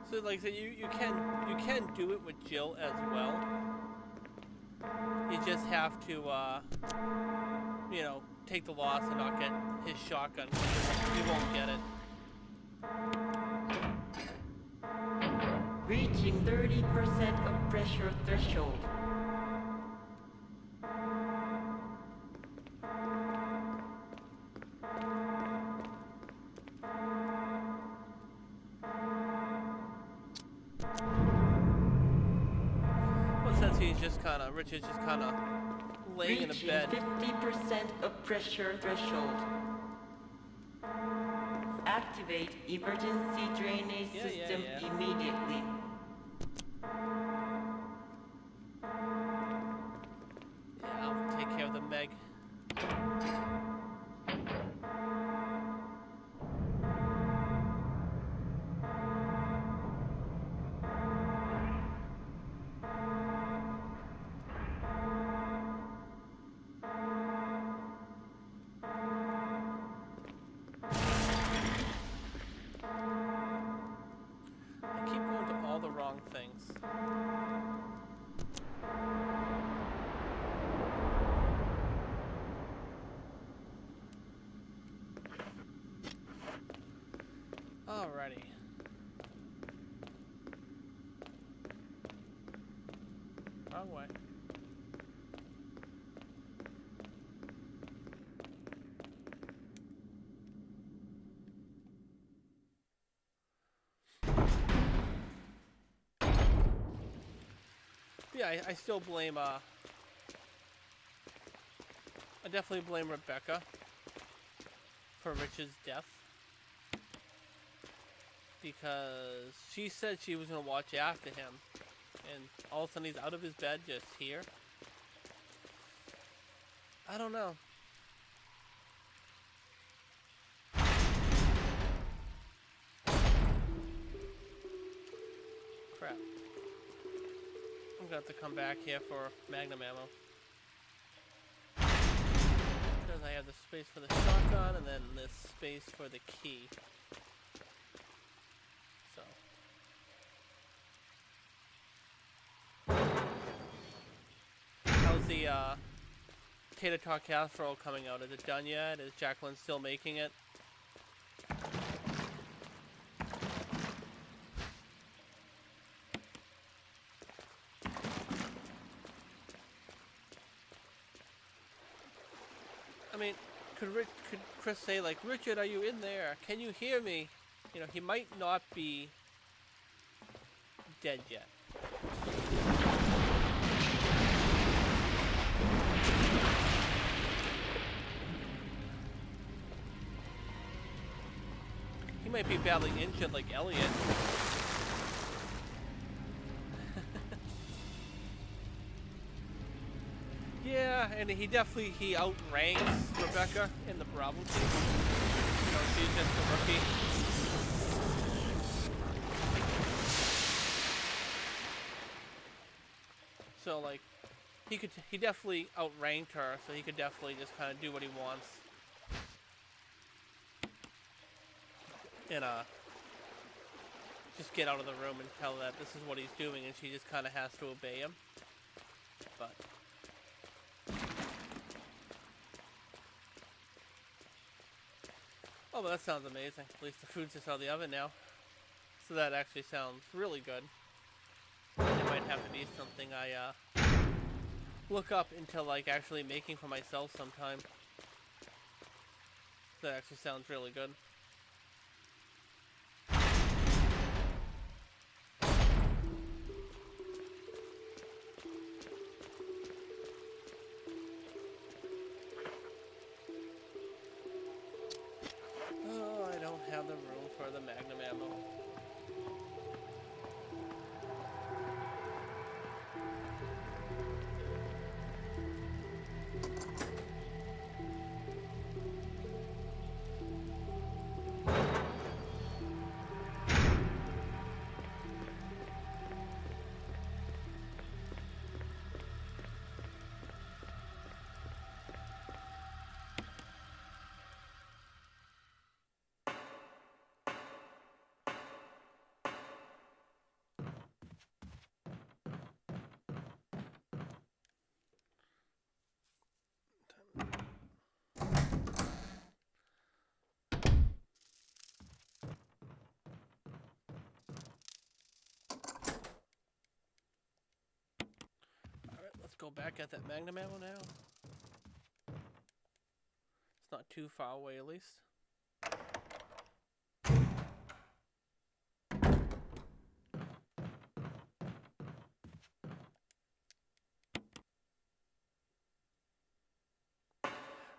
So like I said, you can do it with Jill as well. You just have to you know, take the loss and not get his shotgun. He won't get it. Reaching 30% of pressure threshold. Well, since he's just kind of, Richard's just kind of laying in a Reaching bed. 50% of pressure threshold. Activate emergency drainage system immediately. Yeah, I'll take care of the Meg. I keep going to all the wrong things. Alrighty. Wrong way. Yeah, I still blame, I definitely blame Rebecca for Richard's death. Because she said she was going to watch after him. And all of a sudden he's out of his bed just here. I don't know. Crap. I'm gonna have to come back here for magnum ammo. Because I have the space for the shotgun and then this space for the key. So. How's the tater tot casserole coming out? Is it done yet? Is Jacqueline still making it? I mean, could Chris say, like, Richard, are you in there? Can you hear me? You know, he might not be dead yet. He might be badly injured like Elliot. Yeah, and he outranks Rebecca in the Bravo team. You know, she's just a rookie. So like, he definitely outranked her, so he could definitely just kind of do what he wants. And just get out of the room and tell that this is what he's doing, and she just kind of has to obey him. But oh, but that sounds amazing. At least the food's just out of the oven now. So that actually sounds really good. It might have to be something I look up into, like, actually making for myself sometime. That actually sounds really good. Oh, I don't have the room for the magnum ammo. go back at that magnum ammo now. It's not too far away, at least.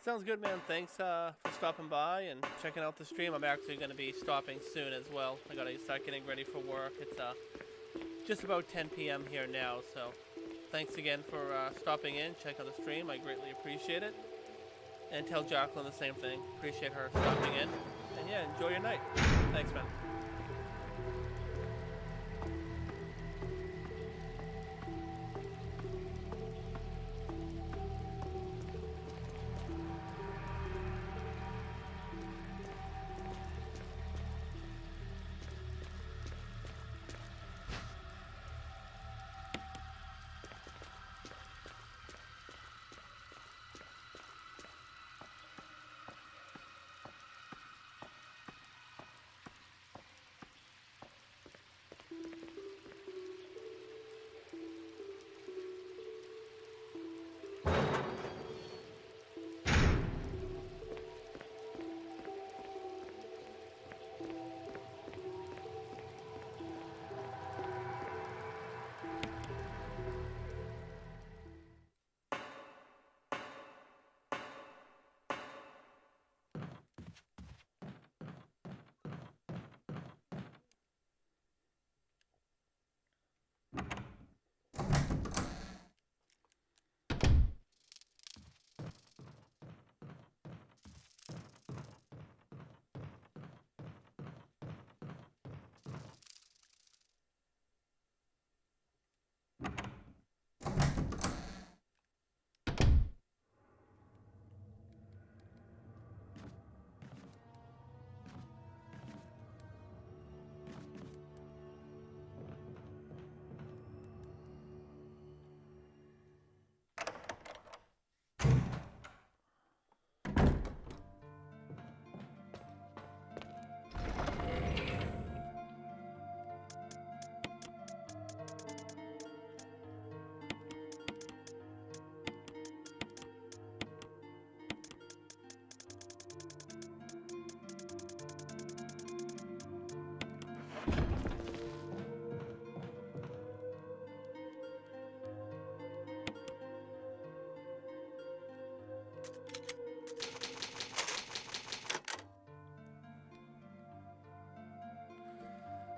Sounds good, man. Thanks for stopping by and checking out the stream. I'm actually going to be stopping soon as well. I got to start getting ready for work. It's just about 10 p.m. here now, so thanks again for stopping in, checking out the stream. I greatly appreciate it. And tell Jacqueline the same thing. Appreciate her stopping in. And yeah, enjoy your night. Thanks, man.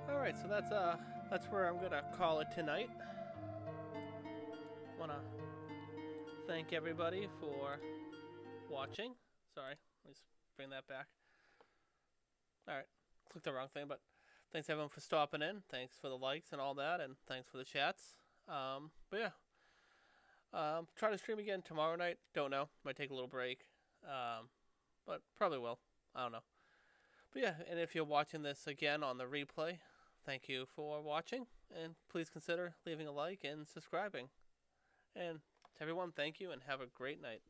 Alright, so that's where I'm gonna call it tonight. Wanna thank everybody for watching. Sorry, let's bring that back. Alright, clicked the wrong thing, but thanks everyone for stopping in. Thanks for the likes and all that, and thanks for the chats. But yeah, try to stream again tomorrow night. Don't know, might take a little break, but probably will. I don't know. But yeah, and if you're watching this again on the replay, thank you for watching, and please consider leaving a like and subscribing. And to everyone, thank you, and have a great night.